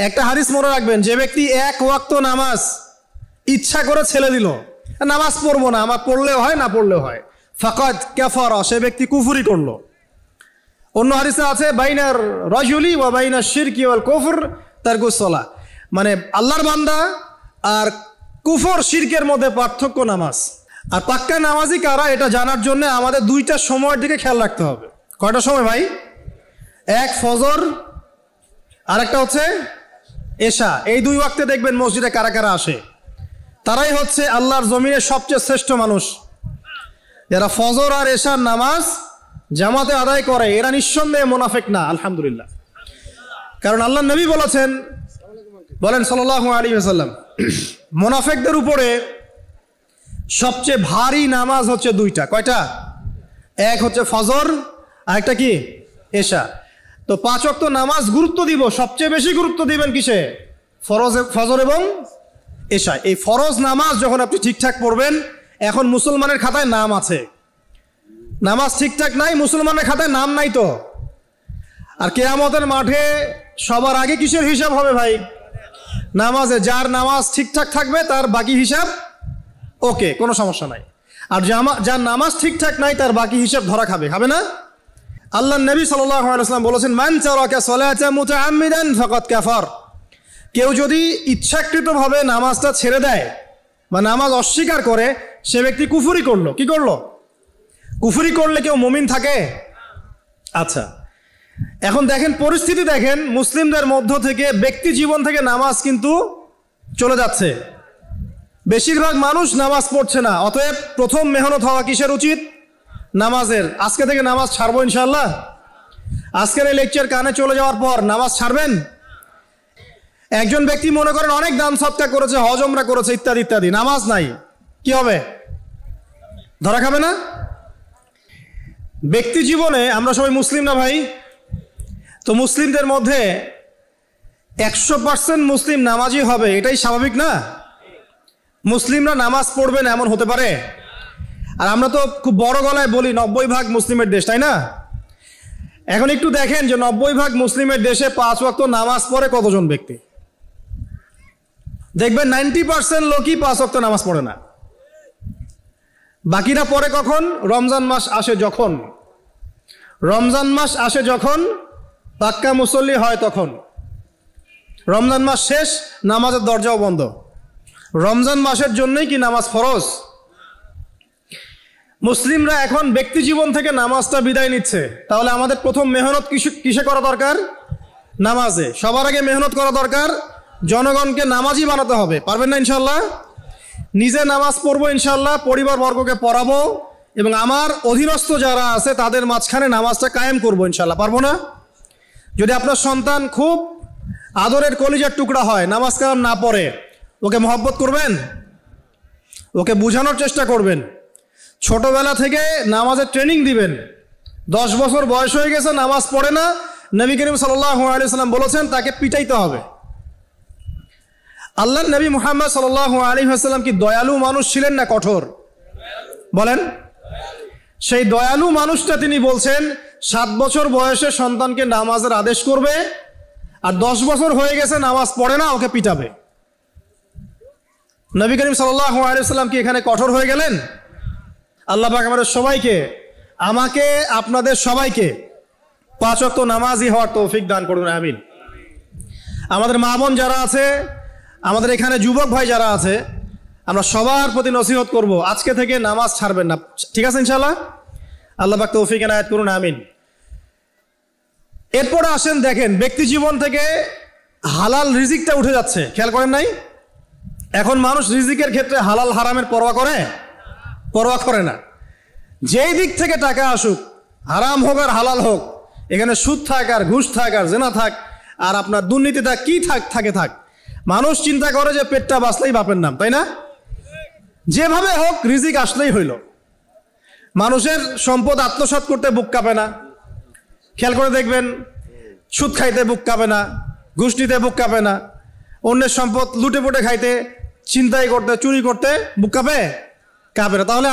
একটা হাদিস মনে রাখবেন, যে ব্যক্তি এক ওয়াক্ত নামাজ ইচ্ছা করে ছেড়ে দিল, নামাজ পড়বো না, আমার পড়লেও হয় না পড়লেও হয়, ফাকাদ কাফারা, সে ব্যক্তি কুফরি করলো। অন্য হাদিসে আছে বাইনার রাজুলি ওয়া বাইনাশ শিরকি ওয়াল কুফর তারকুস সালাহ, মানে আল্লাহর বান্দা আর কুফর শিরকের মধ্যে পার্থক্য নামাজ। আর পাক্কা নামাজি কারা এটা জানার জন্য আমাদের দুইটা সময়ের দিকে খেয়াল রাখতে হবে। কয়টা সময় ভাই? এক ফজর, আর একটা হচ্ছে এশা। এই দুই ওয়াক্তে দেখবেন মসজিদে কারা কারা আসে, তারাই হচ্ছে আল্লাহর জমিনের সবচেয়ে শ্রেষ্ঠ মানুষ। যারা ফজর আর এশার নামাজ জামাতে আদায় করে এরা নিঃসন্দেহে মুনাফিক না, আলহামদুলিল্লাহ। কারণ আল্লাহ নবী বলেছেন, বলেন সাল্লাল্লাহু আলাইহি ওয়াসাল্লাম, মুনাফিকদের উপরে সবচেয়ে ভারী নামাজ হচ্ছে দুইটা। কয়টা? এক হচ্ছে ফজর, আর একটা কি? এশা। তো 5 ওয়াক্ত নামাজ গুরুত্ব দিব, সবচেয়ে বেশি গুরুত্ব দিবেন কিসে? ফজর এবং এশা। এই ফরজ নামাজ যখন আপনি ঠিকঠাক পড়বেন, এখন মুসলমানের খাতায় নাম আছে, নামাজ ঠিকঠাক নাই, মুসলমানের খাতায় নাম নাই তো। আর কিয়ামতের মাঠে সবার আগে কিসের হিসাব হবে ভাই? নামাজে। যার নামাজ ঠিকঠাক থাকবে তার বাকি হিসাব ওকে, কোনো সমস্যা নাই। আর যার নামাজ ঠিকঠাক নাই তার বাকি হিসাব ধরা খাবে, খাবে না? আল্লাহ নবী সাল্লাল্লাহু আলাইহি ওয়াসাল্লাম বলেছেন, মান তারাকা সালাতা মুতাআম্মিদান ফাকাদ কাফার, কেউ যদি ইচ্ছাকৃতভাবে নামাজটা ছেড়ে দেয় বা নামাজ অস্বীকার করে, সে ব্যক্তি কুফরি করলো। কি করলো? কুফরি করলে কেউ মুমিন থাকে? আচ্ছা, এখন দেখেন পরিস্থিতি, দেখেন মুসলিমদের মধ্য থেকে ব্যক্তি জীবন থেকে নামাজ কিন্তু চলে যাচ্ছে, বেশিরভাগ মানুষ নামাজ পড়ছে না। অতএব প্রথম মেহনত হওয়া কিসের উচিত? নামাজের। আজকে থেকে নামাজ ছাড়বো ইনশাআল্লাহ। আজকের এই লেকচার কানে চলে যাওয়ার পর নামাজ ছাড়বেন। একজন ব্যক্তি মনে করেন অনেক দান সৎকা করেছে, হজ উমরা করেছে, ইত্যাদি ইত্যাদি, নামাজ নাই, কি হবে? ধরা খাবে না? ব্যক্তি জীবনে আমরা সবাই মুসলিম না ভাই? তো মুসলিমদের মধ্যে 100% মুসলিম নামাজি হবে, এটাই স্বাভাবিক না? মুসলিমরা নামাজ পড়বে না এমন হতে পারে? আর আমরা তো খুব বড় গলায় বলি 90% মুসলিমের দেশ, তাই না? এখন একটু দেখেন যে 90% মুসলিমের দেশে 5 ওয়াক্ত নামাজ পড়ে কতজন ব্যক্তি? দেখবেন 90% লোকই 5 ওয়াক্ত নামাজ পড়ে না। বাকিরা পড়ে কখন? রমজান মাস আসে যখন। রমজান মাস আসে যখন পাক্কা মুসল্লি হয় তখন। রমজান মাস শেষ, নামাজের দরজাও বন্ধ। রমজান মাসের জন্যই কি নামাজ ফরজ? মুসলিমরা এখন ব্যক্তি জীবন থেকে নামাজটা বিদায় নিচ্ছে। তাহলে আমাদের প্রথম মেহনত কিসে করা দরকার? নামাজে। সবার আগে মেহনত করা দরকার, জনগণকে নামাজি বানাতে হবে। পারবেন না ইনশাল্লাহ? নিজে নামাজ পড়বো ইনশাল্লাহ, পরিবার বর্গকে পড়াবো, এবং আমার অধীনস্থ যারা আছে তাদের মাঝখানে নামাজটা কায়েম করবো ইনশাল্লাহ। পারবো না? যদি আপনার সন্তান খুব আদরের কলিজার টুকরা হয়, নামাজ কালাম না পড়ে, ওকে মহব্বত করবেন, ওকে বুঝানোর চেষ্টা করবেন, ছোটবেলা থেকে নামাজের ট্রেনিং দিবেন। 10 বছর বয়স হয়ে গেছে, নামাজ পড়ে না, নবী করিম সাল্লাল্লাহু আলাইহি ওয়াসাল্লাম বলেছেন তাকে পিটাইতে হবে। আল্লাহ নবী মুহাম্মদ সাল্লাল্লাহু আলাইহি ওয়াসাল্লাম কি দয়ালু মানুষ ছিলেন না কঠোর? বলেন। সেই দয়ালু মানুষটা তিনি বলছেন 7 বছর বয়সে সন্তানকে নামাজের আদেশ করবে, আর 10 বছর হয়ে গেছে নামাজ পড়ে না, ওকে পিটাবে। নবী করিম সাল্লাল্লাহু আলাইহি ওয়াসাল্লাম কি এখানে কঠোর হয়ে গেলেন? আল্লাহ পাক আমাদের সবাইকে, আমাকে, আপনাদের সবাইকে 5 ওয়াক্ত নামাজি হওয়ার তৌফিক দান করুন, আমিন। আমাদের মা বোন যারা আছে, আমাদের এখানে যুবক ভাই যারা আছে, আমরা সবার প্রতি নসিহত করব, আজকে থেকে নামাজ ছাড়বেন না, ঠিক আছে ইনশাআল্লাহ? আল্লাহ পাক তৌফিক এনায়েত করুন, আমিন। এরপরে আসেন, দেখেন ব্যক্তি জীবন থেকে হালাল রিজিকটা উঠে যাচ্ছে, খেয়াল করেন নাই? এখন মানুষ রিজিকের ক্ষেত্রে হালাল হারামের পরোয়া করে? পরোয়া করে না। যেই দিক থেকে টাকা আসুক, হারাম হোক আর হালাল হোক, এখানে সুদ থাক আর ঘুষ থাক আর জেনা থাক আর আপনার দুর্নীতি থাক, কি থাক, মানুষ চিন্তা করে যে পেটটা বাঁচলেই বাপের নাম, তাই না? যেভাবে হোক রিজিক আসলেই হইল। মানুষের সম্পদ আত্মসাৎ করতে বুক কাঁপে না, খেয়াল করে দেখবেন। সুদ খাইতে বুক কাঁপে না, ঘুষ নিতে বুক কাঁপে না, অন্যের সম্পদ লুটে পুটে খাইতে, ছিনতাই করতে, চুরি করতে বুক কাঁপে না। তাহলে